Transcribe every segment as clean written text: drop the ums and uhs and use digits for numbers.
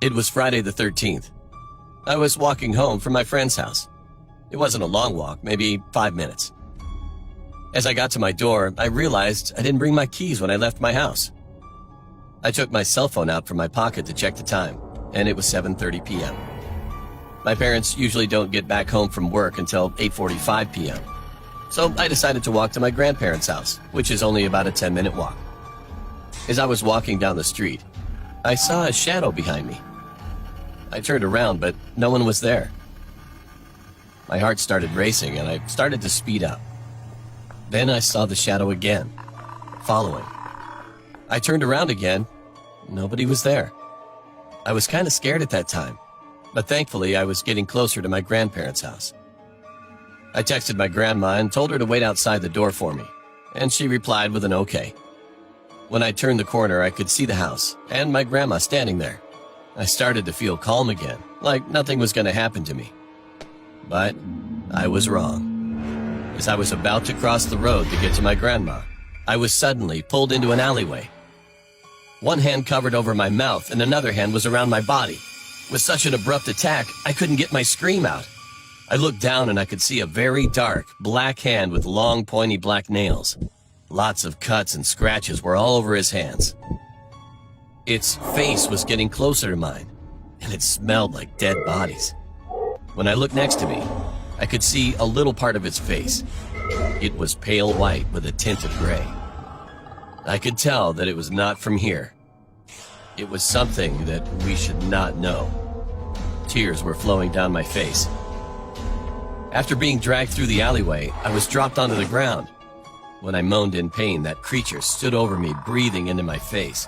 It was Friday the 13th. I was walking home from my friend's house. It wasn't a long walk, maybe 5 minutes. As I got to my door, I realized I didn't bring my keys when I left my house. I took my cell phone out from my pocket to check the time, and it was 7:30 p.m. My parents usually don't get back home from work until 8:45 p.m. So I decided to walk to my grandparents' house, which is only about a 10-minute walk. As I was walking down the street, I saw a shadow behind me. I turned around, but no one was there. My heart started racing, and I started to speed up. Then I saw the shadow again, following. I turned around again. Nobody was there. I was kind of scared at that time, but thankfully I was getting closer to my grandparents' house. I texted my grandma and told her to wait outside the door for me, and she replied with an okay. When I turned the corner, I could see the house and my grandma standing there. I started to feel calm again, like nothing was going to happen to me. But I was wrong. As I was about to cross the road to get to my grandma, I was suddenly pulled into an alleyway. One hand covered over my mouth and another hand was around my body. With such an abrupt attack, I couldn't get my scream out. I looked down and I could see a very dark, black hand with long, pointy black nails. Lots of cuts and scratches were all over his hands. Its face was getting closer to mine, and it smelled like dead bodies. When I looked next to me, I could see a little part of its face. It was pale white with a tint of gray. I could tell that it was not from here. It was something that we should not know. Tears were flowing down my face. After being dragged through the alleyway, I was dropped onto the ground. When I moaned in pain, that creature stood over me, breathing into my face.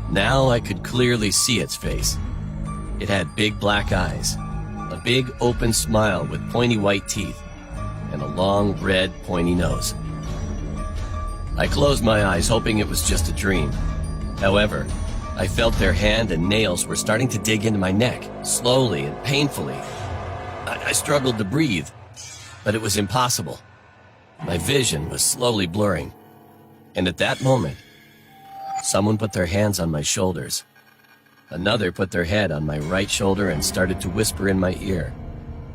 Now I could clearly see its face. It had big black eyes, a big open smile with pointy white teeth, and a long red pointy nose. I closed my eyes, hoping it was just a dream. However, I felt their hand and nails were starting to dig into my neck, slowly and painfully. I struggled to breathe, but it was impossible. My vision was slowly blurring, and at that moment, someone put their hands on my shoulders. Another put their head on my right shoulder and started to whisper in my ear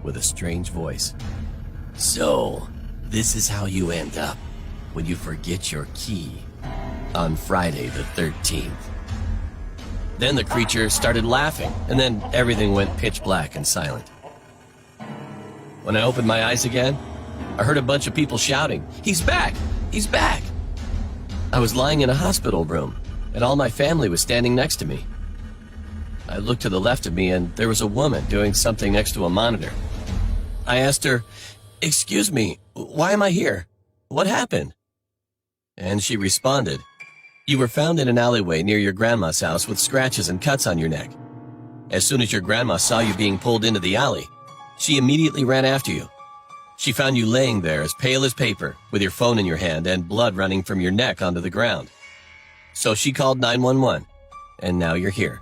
with a strange voice. "So, this is how you end up when you forget your key on Friday the 13th. Then the creature started laughing, and then everything went pitch black and silent. When I opened my eyes again, I heard a bunch of people shouting, "He's back! He's back!" I was lying in a hospital room, and all my family was standing next to me. I looked to the left of me, and there was a woman doing something next to a monitor. I asked her, "Excuse me, why am I here? What happened?" And she responded, "You were found in an alleyway near your grandma's house with scratches and cuts on your neck. As soon as your grandma saw you being pulled into the alley, she immediately ran after you. She found you laying there as pale as paper, with your phone in your hand and blood running from your neck onto the ground. So she called 911, and now you're here."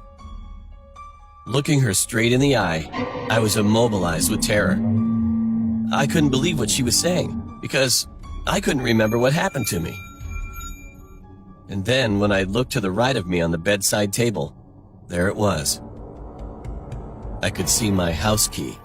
Looking her straight in the eye, I was immobilized with terror. I couldn't believe what she was saying, because I couldn't remember what happened to me. And then, when I looked to the right of me on the bedside table, there it was. I could see my house key